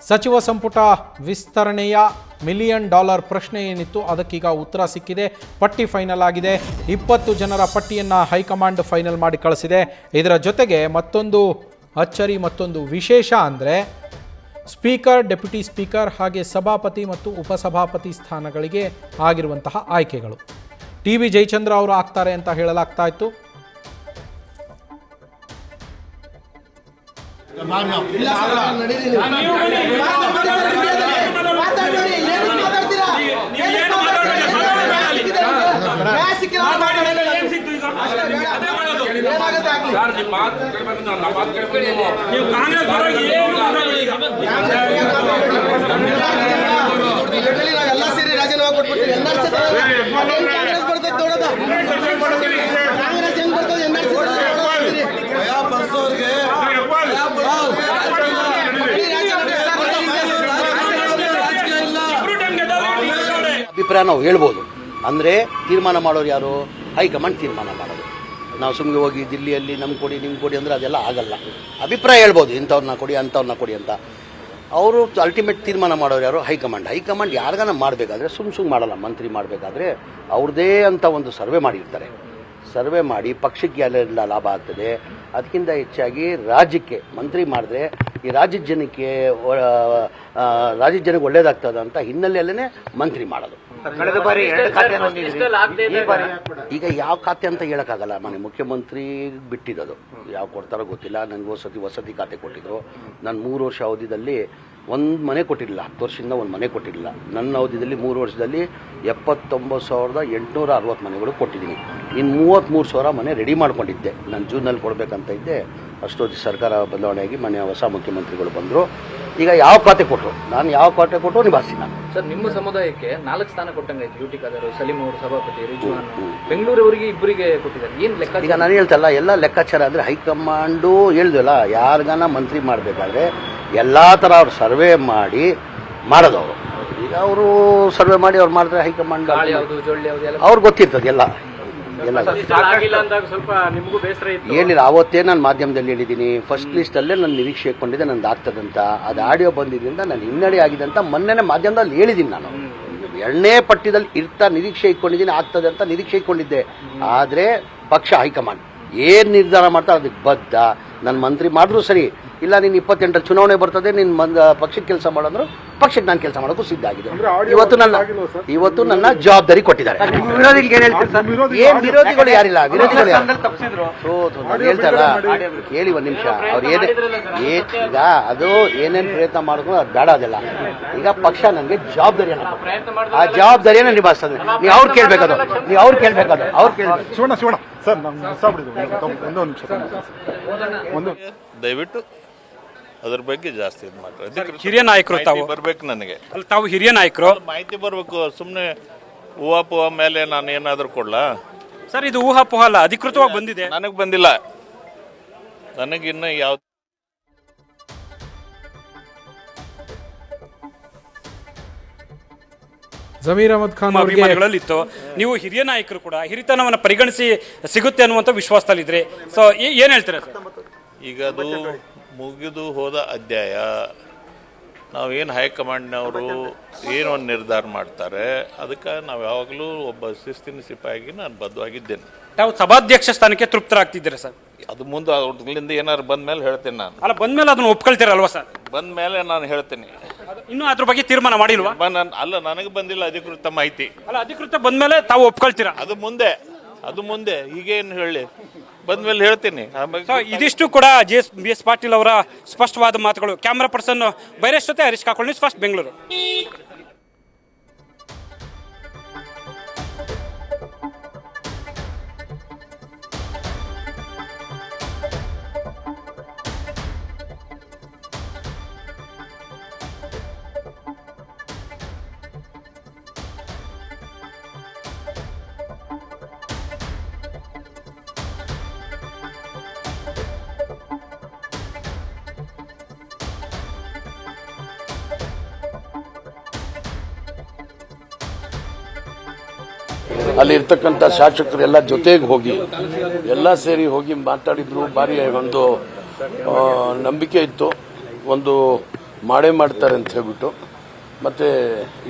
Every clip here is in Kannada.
ಸಚಿವ ಸಂಪುಟ ವಿಸ್ತರಣೆಯ $1 ಮಿಲಿಯನ್ ಪ್ರಶ್ನೆ ಏನಿತ್ತು ಅದಕ್ಕೀಗ ಉತ್ತರ ಸಿಕ್ಕಿದೆ. ಪಟ್ಟಿ ಫೈನಲ್ ಆಗಿದೆ. 20 ಜನರ ಪಟ್ಟಿಯನ್ನು ಹೈಕಮಾಂಡ್ ಫೈನಲ್ ಮಾಡಿ ಕಳಿಸಿದೆ. ಇದರ ಜೊತೆಗೆ ಮತ್ತೊಂದು ಅಚ್ಚರಿ, ಮತ್ತೊಂದು ವಿಶೇಷ ಅಂದರೆ ಸ್ಪೀಕರ್, ಡೆಪ್ಯೂಟಿ ಸ್ಪೀಕರ್ ಹಾಗೆ ಸಭಾಪತಿ ಮತ್ತು ಉಪಸಭಾಪತಿ ಸ್ಥಾನಗಳಿಗೆ ಆಗಿರುವಂತಹ ಆಯ್ಕೆಗಳು ಟಿ.ಬಿ. ಜಯಚಂದ್ರ ಅವರು ಆಗ್ತಾರೆ ಅಂತ ಹೇಳಲಾಗ್ತಾ ಇತ್ತು. ಎಲ್ಲ ಸೇರಿ ರಾಜೀನಾಮೆ ಕೊಟ್ಬಿಟ್ಟು ಅಭಿಪ್ರಾಯ ನಾವು ಹೇಳ್ಬೋದು. ಅಂದರೆ ತೀರ್ಮಾನ ಮಾಡೋರು ಯಾರು? ಹೈಕಮಾಂಡ್ ತೀರ್ಮಾನ ಮಾಡೋದು. ನಾವು ಸುಮ್ಮನೆ ಹೋಗಿ ದಿಲ್ಲಿಯಲ್ಲಿ ನಮ್ಗೆ ಕೊಡಿ ನಿಮ್ಗೆ ಕೊಡಿ ಅಂದರೆ ಅದೆಲ್ಲ ಆಗಲ್ಲ. ಅಭಿಪ್ರಾಯ ಹೇಳ್ಬೋದು, ಇಂಥವ್ರನ್ನ ಕೊಡಿ ಅಂಥವ್ರನ್ನ ಕೊಡಿ ಅಂತ. ಅವರು ಅಲ್ಟಿಮೇಟ್ ತೀರ್ಮಾನ ಮಾಡೋರು ಯಾರು? ಹೈಕಮಾಂಡ್. ಹೈಕಮಾಂಡ್ ಯಾರಿಗಾನ ಮಾಡಬೇಕಾದ್ರೆ ಸುಮ್ಮ ಮಾಡಲ್ಲ. ಮಂತ್ರಿ ಮಾಡಬೇಕಾದ್ರೆ ಅವ್ರದ್ದೇ ಅಂತ ಒಂದು ಸರ್ವೆ ಮಾಡಿರ್ತಾರೆ. ಸರ್ವೆ ಮಾಡಿ ಪಕ್ಷಕ್ಕೆ ಎಲ್ಲ ಲಾಭ ಆಗ್ತದೆ, ಅದಕ್ಕಿಂತ ಹೆಚ್ಚಾಗಿ ರಾಜ್ಯಕ್ಕೆ ಮಂತ್ರಿ ಮಾಡಿದ್ರೆ ಈ ರಾಜ್ಯದ ಜನಕ್ಕೆ ಒಳ್ಳೇದಾಗ್ತದೆ ಅಂತ ಹಿನ್ನೆಲೆಯಲ್ಲೇ ಮಂತ್ರಿ ಮಾಡೋದು. ಈಗ ಯಾವ ಖಾತೆ ಅಂತ ಹೇಳೋಕ್ಕಾಗಲ್ಲ. ಮನೆ ಮುಖ್ಯಮಂತ್ರಿ ಬಿಟ್ಟಿದ್ದು ಯಾವ ಕೊಡ್ತಾರೋ ಗೊತ್ತಿಲ್ಲ. ನನಗೆ ವಸತಿ ಖಾತೆ ಕೊಟ್ಟಿದ್ರು. ನಾನು 3 ವರ್ಷ ಅವಧಿಯಲ್ಲಿ ಒಂದು ಮನೆ ಕೊಟ್ಟಿರಲಿಲ್ಲ. 10 ವರ್ಷದಿಂದ ಒಂದು ಮನೆ ಕೊಟ್ಟಿರಲಿಲ್ಲ. ನನ್ನ ಅವಧಿಯಲ್ಲಿ 3 ವರ್ಷದಲ್ಲಿ 79,860 ಮನೆಗಳು ಕೊಟ್ಟಿದ್ದೀನಿ. ಇನ್ನು 33,000 ಮನೆ ರೆಡಿ ಮಾಡ್ಕೊಂಡಿದ್ದೆ. ನಾನು ಜೂನಲ್ಲಿ ಕೊಡಬೇಕಂತ ಇದ್ದೆ. ಅಷ್ಟೊಂದು ಸರ್ಕಾರ ಬದಲಾವಣೆಯಾಗಿ ಮನೆ ಹೊಸ ಮುಖ್ಯಮಂತ್ರಿಗಳು ಬಂದರು. ಈಗ ಯಾವ ಖಾತೆ ಕೊಟ್ಟರು, ನಾನು ಯಾವ ಖಾತೆ ಕೊಟ್ಟರು ನಿಭಾಯಿಸ್ತೀನಿ ನಾನು. ಸರ್, ನಿಮ್ಮ ಸಮುದಾಯಕ್ಕೆ 4 ಸ್ಥಾನ ಕೊಟ್ಟಂಗಾಯ್ತು. ಯುಟಿ ಖಾದರ್, ಸಲೀಂ ಅವರು ಸಭಾಪತಿ, ರಿಜ್ವಾನ್, ಬೆಂಗಳೂರವರಿಗೆ 2 ಕೊಟ್ಟಿದ್ದಾರೆ. ಏನು ಲೆಕ್ಕ? ಈಗ ನಾನು ಹೇಳ್ತಲ್ಲ, ಎಲ್ಲ ಲೆಕ್ಕಾಚಾರ ಅಂದರೆ ಹೈಕಮಾಂಡು ಹೇಳಿದ್ವಲ್ಲ, ಯಾರಿಗಾನ ಮಂತ್ರಿ ಮಾಡಬೇಕಾದ್ರೆ ಎಲ್ಲ ಥರ ಅವ್ರು ಸರ್ವೆ ಮಾಡಿ ಮಾಡೋದವರು. ಈಗ ಅವರು ಸರ್ವೆ ಮಾಡಿ ಅವ್ರು ಮಾಡಿದ್ರೆ ಹೈಕಮಾಂಡ್ ಅವ್ರಿಗೆ ಗೊತ್ತಿರ್ತದೆ ಎಲ್ಲ. ಏನಿಲ್ಲ, ಅವತ್ತೇ ನಾನು ಮಾಧ್ಯಮದಲ್ಲಿ ಹೇಳಿದ್ದೀನಿ. ಫಸ್ಟ್ ಲಿಸ್ಟಲ್ಲೇ ನಾನು ನಿರೀಕ್ಷೆ ಇಟ್ಕೊಂಡಿದ್ದೆ ನಂದು ಆಗ್ತದಂತ. ಅದು ಆಡಿಯೋ ಬಂದಿದ್ದರಿಂದ ನಾನು ಹಿನ್ನಡೆ ಆಗಿದೆ ಅಂತ ಮೊನ್ನೆ ಮಾಧ್ಯಮದಲ್ಲಿ ಹೇಳಿದ್ದೀನಿ. ನಾನು 2ನೇ ಪಟ್ಟಿದಲ್ಲಿ ನಿರೀಕ್ಷೆ ಇಟ್ಕೊಂಡಿದ್ದೀನಿ, ಆಗ್ತದೆ ಅಂತ ನಿರೀಕ್ಷೆ ಇಟ್ಕೊಂಡಿದ್ದೆ. ಆದರೆ ಪಕ್ಷ ಹೈಕಮಾಂಡ್ ಏನು ನಿರ್ಧಾರ ಮಾಡ್ತಾರೆ ಅದಕ್ಕೆ ಬದ್ಧ. ನನ್ನ ಮಂತ್ರಿ ಮಾಡಿದ್ರು ಸರಿ, ಇಲ್ಲ ನೀನು 28 ಚುನಾವಣೆ ಬರ್ತದೆ, ನಿನ್ನ ಪಕ್ಷಕ್ಕೆ ಕೆಲಸ ಮಾಡಿದ್ರು ಪಕ್ಷಕ್ಕೆ ನಾನು ಕೆಲಸ ಮಾಡೋಕ್ಕೂ ಸಿದ್ಧ ಆಗಿದೆ. ಇವತ್ತು ನನ್ನ ಜವಾಬ್ದಾರಿ ಕೊಟ್ಟಿದ್ದಾರೆ. ಏನ್ ವಿರೋಧಿಗಳು ಯಾರಿಲ್ಲ. ವಿರೋಧಿಗಳು ಹೇಳ್ತಾರ ಕೇಳಿ ಒಂದು ನಿಮಿಷ. ಅವ್ರು ಈಗ ಅದು ಏನೇನು ಪ್ರಯತ್ನ ಮಾಡಿದ್ರು ಅದು ಬೇಡ. ಅದೆಲ್ಲ ಈಗ ಪಕ್ಷ ನನಗೆ ಜವಾಬ್ದಾರಿಯನ್ನು, ಆ ಜವಾಬ್ದಾರಿಯನ್ನು ನಿಭಾಯಿಸ್ತದೆ. ನೀವು ಅವ್ರು ಕೇಳ್ಬೇಕದು, ಅವ್ರು ಕೇಳ್ಬೇಕದು. ದಯವಿಟ್ಟು ಅದ್ರ ಬಗ್ಗೆ ಜಾಸ್ತಿ ಇದು ಮಾಡ್ತಾರೆ. ಹಿರಿಯ ನಾಯಕರು ತಾವು ಬರ್ಬೇಕು. ನನಗೆ ತಾವು ಹಿರಿಯ ನಾಯಕರು, ಮಾಹಿತಿ ಬರ್ಬೇಕು. ಸುಮ್ಮನೆ ಊಹಾಪೋಹ ಮೇಲೆ ನಾನು ಏನಾದರೂ ಕೊಡ್ಲಾ ಸರ್? ಇದು ಊಹಾಪೋಹ ಅಲ್ಲ, ಅಧಿಕೃತವಾಗಿ ಬಂದಿದೆ. ನನಗೆ ಬಂದಿಲ್ಲ. ನನಗಿನ್ನ ಯಾವ ಜಮೀರ್ ಅಹಮದ್ ಖಾನ್ ಅಭಿಮಾನಿಗಳಲ್ಲಿತ್ತು. ನೀವು ಹಿರಿಯ ನಾಯಕರು ಕೂಡ ಹಿರಿತನವನ್ನು ಪರಿಗಣಿಸಿ ಸಿಗುತ್ತೆ ಅನ್ನುವಂಥ ವಿಶ್ವಾಸದಲ್ಲಿದ್ರೆ. ಸೊ ಏನ್ ಹೇಳ್ತೀರಾ ಸರ್? ಈಗ ಅದು ಮುಗಿದು ಹೋದ ಅಧ್ಯಾಯ. ನಾವೇನು ಹೈಕಮಾಂಡ್ನವರು ಏನು ಒಂದು ನಿರ್ಧಾರ ಮಾಡ್ತಾರೆ ಅದಕ್ಕೆ ನಾವು ಯಾವಾಗಲೂ ಒಬ್ಬ ಶಿಸ್ತಿನ ಸಿಪಾಯಿಯಾಗಿ ನಾನು ಬದ್ಧವಾಗಿದ್ದೇನೆ. ತಾವು ಸಭಾಧ್ಯಕ್ಷ ಸ್ಥಾನಕ್ಕೆ ತೃಪ್ತರಾಗ್ತಿದ್ದೀರಾ ಸರ್? ಅದು ಮುಂದೆ ಅವ್ರಲ್ಲಿಂದ ಏನಾದ್ರು ಬಂದ ಮೇಲೆ ಹೇಳ್ತೇನೆ. ನಾನು ಅಲ್ಲ, ಬಂದ್ಮೇಲೆ ಅದನ್ನ ಒಪ್ಕೊಳ್ತೀರಲ್ವಾ ಸರ್? ಬಂದ ಮೇಲೆ ನಾನು ಹೇಳ್ತೇನೆ. ಇನ್ನೂ ಅದ್ರ ಬಗ್ಗೆ ತೀರ್ಮಾನ ಮಾಡಿಲ್ವಾ? ಅಲ್ಲ, ನನಗೆ ಬಂದಿಲ್ಲ ಅಧಿಕೃತ ಮಾಹಿತಿ. ಅಲ್ಲ, ಅಧಿಕೃತ ಬಂದ್ಮೇಲೆ ತಾವು ಒಪ್ಕೊಳ್ತೀರಾ? ಅದು ಮುಂದೆ ಹೀಗೇನು ಹೇಳಿ ಬಂದ್ಮೇಲೆ ಹೇಳ್ತೀನಿ. ಇದಿಷ್ಟು ಕೂಡ ಬಿ.ಎಸ್. ಪಾಟೀಲ್ ಅವರ ಸ್ಪಷ್ಟವಾದ ಮಾತುಗಳು. ಕ್ಯಾಮ್ರಾ ಪರ್ಸನ್ ಬೈರೇಶ್ ಜೊತೆ ಹರೀಶ್ ಕಾಕೊಳ್ಳಿ, ಫಸ್ಟ್ ಬೆಂಗಳೂರು. ಅಲ್ಲಿ ಇರ್ತಕ್ಕಂಥ ಶಾಸಕರು ಎಲ್ಲ ಜೊತೆಗೆ ಹೋಗಿ ಎಲ್ಲ ಸೇರಿ ಹೋಗಿ ಮಾತಾಡಿದ್ರು. ಭಾರಿ ಒಂದು ನಂಬಿಕೆ ಇತ್ತು, ಒಂದು ಮಾಡ್ತಾರೆ ಅಂತ ಹೇಳ್ಬಿಟ್ಟು ಮತ್ತು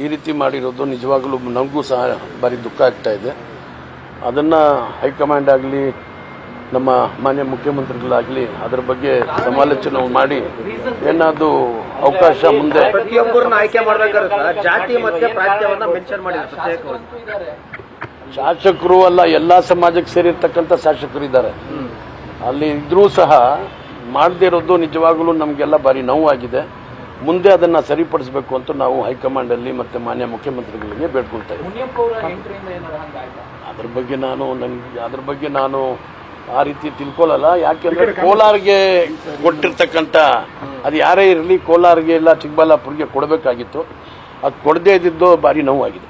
ಈ ರೀತಿ ಮಾಡಿರೋದು ನಿಜವಾಗಲೂ ನಮಗೂ ಸಹ ಭಾರಿ ದುಃಖ ಆಗ್ತಾ ಇದೆ. ಅದನ್ನು ಹೈಕಮಾಂಡ್ ಆಗಲಿ ನಮ್ಮ ಮಾನ್ಯ ಮುಖ್ಯಮಂತ್ರಿಗಳಾಗಲಿ ಅದರ ಬಗ್ಗೆ ಸಮಾಲೋಚನೆ ಮಾಡಿ ಏನಾದರೂ ಅವಕಾಶ ಮುಂದೆ ಪ್ರತಿಯೊಬ್ಬರನ್ನ ಆಯ್ಕೆ ಮಾಡಬೇಕಾದ್ರೆ ಜಾತಿ ಮತ್ತೆ ಪ್ರಾಂತ್ಯವನ್ನ ಮೆನ್ಷನ್ ಮಾಡಿದ್ದಾರೆ. ಶಾಸಕರು ಅಲ್ಲ, ಎಲ್ಲ ಸಮಾಜಕ್ಕೆ ಸೇರಿರ್ತಕ್ಕಂಥ ಶಾಸಕರು ಇದ್ದಾರೆ. ಅಲ್ಲಿ ಇದ್ರೂ ಸಹ ಮಾಡದೇ ಇರೋದು ನಿಜವಾಗಲೂ ನಮಗೆಲ್ಲ ಭಾರಿ ನೋವಾಗಿದೆ. ಮುಂದೆ ಅದನ್ನ ಸರಿಪಡಿಸಬೇಕು ಅಂತ ನಾವು ಹೈಕಮಾಂಡ್ ಅಲ್ಲಿ ಮತ್ತೆ ಮಾನ್ಯ ಮುಖ್ಯಮಂತ್ರಿಗಳಿಗೆ ಬೇಡ್ಕೊಳ್ತಾ ಇದ್ದೀವಿ. ಅದ್ರ ಬಗ್ಗೆ ನಾನು ಆ ರೀತಿ ತಿಳ್ಕೊಳ್ಳಲ್ಲ. ಯಾಕೆಂದ್ರೆ ಕೋಲಾರ್ಗೆ ಕೊಟ್ಟಿರ್ತಕ್ಕಂಥ ಅದು ಯಾರೇ ಇರಲಿ, ಕೋಲಾರ್ಗೆ ಇಲ್ಲ ಚಿಕ್ಕಬಳ್ಳಾಪುರ್ಗೆ ಕೊಡಬೇಕಾಗಿತ್ತು. ಅದು ಕೊಡದೇ ಇದ್ದಿದ್ದು ಭಾರಿ ನೋವಾಗಿದೆ.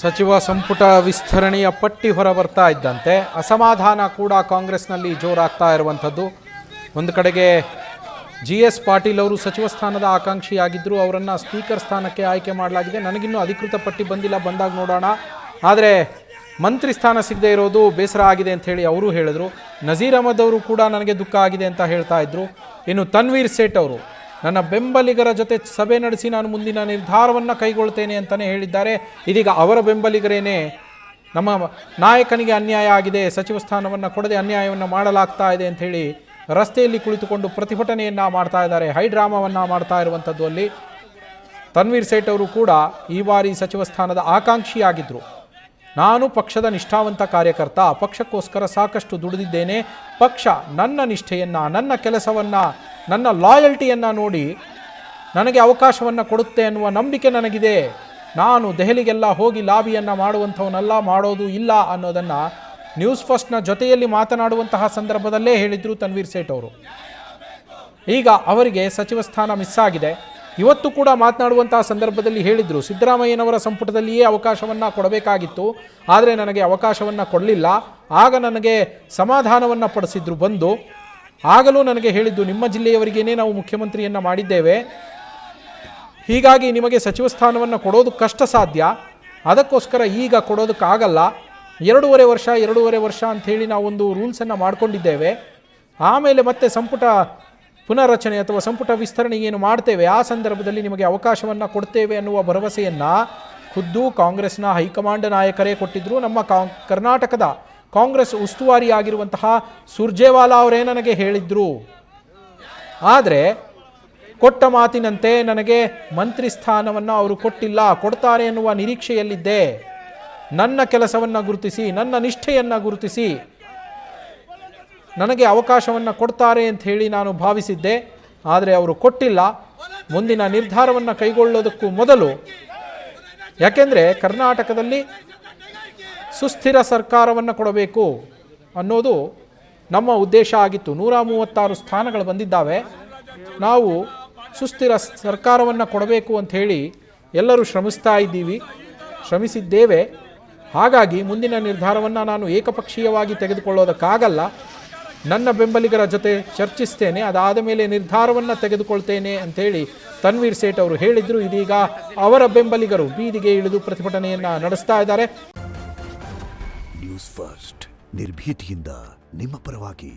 ಸಚಿವ ಸಂಪುಟ ವಿಸ್ತರಣೆಯ ಪಟ್ಟಿ ಹೊರ ಬರ್ತಾ ಇದ್ದಂತೆ ಅಸಮಾಧಾನ ಕೂಡ ಕಾಂಗ್ರೆಸ್ನಲ್ಲಿ ಜೋರಾಗ್ತಾ ಇರುವಂಥದ್ದು. ಒಂದು ಕಡೆಗೆ GS ಪಾಟೀಲ್ ಅವರು ಸಚಿವ ಸ್ಥಾನದ ಆಕಾಂಕ್ಷಿಯಾಗಿದ್ದರು, ಅವರನ್ನು ಸ್ಪೀಕರ್ ಸ್ಥಾನಕ್ಕೆ ಆಯ್ಕೆ ಮಾಡಲಾಗಿದೆ. ನನಗಿನ್ನೂ ಅಧಿಕೃತ ಪಟ್ಟಿ ಬಂದಿಲ್ಲ, ಬಂದಾಗ ನೋಡೋಣ. ಆದರೆ ಮಂತ್ರಿ ಸ್ಥಾನ ಸಿಗದೆ ಇರೋದು ಬೇಸರ ಆಗಿದೆ ಅಂತ ಹೇಳಿ ಅವರು ಹೇಳಿದರು. ನಜೀರ್ ಅಹಮದ್ ಅವರು ಕೂಡ ನನಗೆ ದುಃಖ ಆಗಿದೆ ಅಂತ ಹೇಳ್ತಾ ಇದ್ರು. ಇನ್ನು ತನ್ವೀರ್ ಸೇಠ್ ಅವರು ನನ್ನ ಬೆಂಬಲಿಗರ ಜೊತೆ ಸಭೆ ನಡೆಸಿ ನಾನು ಮುಂದಿನ ನಿರ್ಧಾರವನ್ನು ಕೈಗೊಳ್ತೇನೆ ಅಂತಲೇ ಹೇಳಿದ್ದಾರೆ. ಇದೀಗ ಅವರ ಬೆಂಬಲಿಗರೇನೆ ನಮ್ಮ ನಾಯಕನಿಗೆ ಅನ್ಯಾಯ ಆಗಿದೆ, ಸಚಿವ ಸ್ಥಾನವನ್ನು ಕೊಡದೆ ಅನ್ಯಾಯವನ್ನು ಮಾಡಲಾಗ್ತಾ ಇದೆ ಅಂಥೇಳಿ ರಸ್ತೆಯಲ್ಲಿ ಕುಳಿತುಕೊಂಡು ಪ್ರತಿಭಟನೆಯನ್ನು ಮಾಡ್ತಾ ಇದ್ದಾರೆ. ಹೈಡ್ರಾಮಾವನ್ನು ಮಾಡ್ತಾ ಇರುವಂಥದ್ದು. ಅಲ್ಲಿ ತನ್ವೀರ್ ಸೇಠ್ ಅವರು ಕೂಡ ಈ ಬಾರಿ ಸಚಿವ ಸ್ಥಾನದ ಆಕಾಂಕ್ಷಿಯಾಗಿದ್ದರು. ನಾನು ಪಕ್ಷದ ನಿಷ್ಠಾವಂತ ಕಾರ್ಯಕರ್ತ, ಪಕ್ಷಕ್ಕೋಸ್ಕರ ಸಾಕಷ್ಟು ದುಡಿದಿದ್ದೇನೆ. ಪಕ್ಷ ನನ್ನ ನಿಷ್ಠೆಯನ್ನು, ನನ್ನ ಕೆಲಸವನ್ನು, ನನ್ನ ಲಾಯಲ್ಟಿಯನ್ನು ನೋಡಿ ನನಗೆ ಅವಕಾಶವನ್ನು ಕೊಡುತ್ತೆ ಅನ್ನುವ ನಂಬಿಕೆ ನನಗಿದೆ. ನಾನು ದೆಹಲಿಗೆಲ್ಲ ಹೋಗಿ ಲಾಬಿಯನ್ನು ಮಾಡುವಂಥವನ್ನೆಲ್ಲ ಮಾಡೋದು ಇಲ್ಲ ಅನ್ನೋದನ್ನು ನ್ಯೂಸ್ ಫಸ್ಟ್ನ ಜೊತೆಯಲ್ಲಿ ಮಾತನಾಡುವಂತಹ ಸಂದರ್ಭದಲ್ಲೇ ಹೇಳಿದರು ತನ್ವೀರ್ ಸೇಠ್ ಅವರು. ಈಗ ಅವರಿಗೆ ಸಚಿವ ಸ್ಥಾನ ಮಿಸ್ ಆಗಿದೆ. ಇವತ್ತು ಕೂಡ ಮಾತನಾಡುವಂತಹ ಸಂದರ್ಭದಲ್ಲಿ ಹೇಳಿದರು, ಸಿದ್ದರಾಮಯ್ಯನವರ ಸಂಪುಟದಲ್ಲಿಯೇ ಅವಕಾಶವನ್ನು ಕೊಡಬೇಕಾಗಿತ್ತು, ಆದರೆ ನನಗೆ ಅವಕಾಶವನ್ನು ಕೊಡಲಿಲ್ಲ. ಆಗ ನನಗೆ ಸಮಾಧಾನವನ್ನು ಪಡಿಸಿದ್ರು ಬಂದು. ಆಗಲೂ ನನಗೆ ಹೇಳಿದ್ದು, ನಿಮ್ಮ ಜಿಲ್ಲೆಯವರಿಗೇನೆ ನಾವು ಮುಖ್ಯಮಂತ್ರಿಯನ್ನು ಮಾಡಿದ್ದೇವೆ, ಹೀಗಾಗಿ ನಿಮಗೆ ಸಚಿವ ಸ್ಥಾನವನ್ನು ಕೊಡೋದು ಕಷ್ಟ ಸಾಧ್ಯ, ಅದಕ್ಕೋಸ್ಕರ ಈಗ ಕೊಡೋದಕ್ಕಾಗಲ್ಲ. 2.5 ವರ್ಷ ಅಂಥೇಳಿ ನಾವೊಂದು ರೂಲ್ಸನ್ನು ಮಾಡಿಕೊಂಡಿದ್ದೇವೆ. ಆಮೇಲೆ ಮತ್ತೆ ಸಂಪುಟ ಪುನರ್ರಚನೆ ಅಥವಾ ಸಂಪುಟ ವಿಸ್ತರಣೆ ಏನು ಮಾಡ್ತೇವೆ, ಆ ಸಂದರ್ಭದಲ್ಲಿ ನಿಮಗೆ ಅವಕಾಶವನ್ನು ಕೊಡ್ತೇವೆ ಅನ್ನುವ ಭರವಸೆಯನ್ನು ಖುದ್ದು ಕಾಂಗ್ರೆಸ್ನ ಹೈಕಮಾಂಡ್ ನಾಯಕರೇ ಕೊಟ್ಟಿದ್ದರು. ನಮ್ಮ ಕರ್ನಾಟಕದ ಕಾಂಗ್ರೆಸ್ ಉಸ್ತುವಾರಿಯಾಗಿರುವಂತಹ ಸುರ್ಜೇವಾಲಾ ಅವರೇ ನನಗೆ ಹೇಳಿದ್ರು. ಆದರೆ ಕೊಟ್ಟ ಮಾತಿನಂತೆ ನನಗೆ ಮಂತ್ರಿ ಸ್ಥಾನವನ್ನು ಅವರು ಕೊಟ್ಟಿಲ್ಲ. ಕೊಡ್ತಾರೆ ಎನ್ನುವ ನಿರೀಕ್ಷೆಯಲ್ಲಿದ್ದೆ. ನನ್ನ ಕೆಲಸವನ್ನು ಗುರುತಿಸಿ, ನನ್ನ ನಿಷ್ಠೆಯನ್ನು ಗುರುತಿಸಿ ನನಗೆ ಅವಕಾಶವನ್ನು ಕೊಡ್ತಾರೆ ಅಂತ ಹೇಳಿ ನಾನು ಭಾವಿಸಿದ್ದೆ. ಆದರೆ ಅವರು ಕೊಟ್ಟಿಲ್ಲ. ಮುಂದಿನ ನಿರ್ಧಾರವನ್ನು ಕೈಗೊಳ್ಳೋದಕ್ಕೂ ಮೊದಲು, ಯಾಕೆಂದರೆ ಕರ್ನಾಟಕದಲ್ಲಿ ಸುಸ್ಥಿರ ಸರ್ಕಾರವನ್ನು ಕೊಡಬೇಕು ಅನ್ನೋದು ನಮ್ಮ ಉದ್ದೇಶ ಆಗಿತ್ತು. 136 ಸ್ಥಾನಗಳು ಬಂದಿದ್ದಾವೆ. ನಾವು ಸುಸ್ಥಿರ ಸರ್ಕಾರವನ್ನು ಕೊಡಬೇಕು ಅಂಥೇಳಿ ಎಲ್ಲರೂ ಶ್ರಮಿಸಿದ್ದೇವೆ. ಹಾಗಾಗಿ ಮುಂದಿನ ನಿರ್ಧಾರವನ್ನು ನಾನು ಏಕಪಕ್ಷೀಯವಾಗಿ ತೆಗೆದುಕೊಳ್ಳೋದಕ್ಕಾಗಲ್ಲ. ನನ್ನ ಬೆಂಬಲಿಗರ ಜೊತೆ ಚರ್ಚಿಸ್ತೇನೆ, ಅದಾದ ಮೇಲೆ ನಿರ್ಧಾರವನ್ನು ತೆಗೆದುಕೊಳ್ತೇನೆ ಅಂಥೇಳಿ ತನ್ವೀರ್ ಸೇಠ್ ಅವರು ಹೇಳಿದರು. ಇದೀಗ ಅವರ ಬೆಂಬಲಿಗರು ಬೀದಿಗೆ ಇಳಿದು ಪ್ರತಿಭಟನೆಯನ್ನು ನಡೆಸ್ತಾ ಇದ್ದಾರೆ. ನ್ಯೂಸ್ ಫಸ್ಟ್ ನಿರ್ಭೀತಿಯಿಂದ ನಿಮ್ಮ ಪರವಾಗಿ.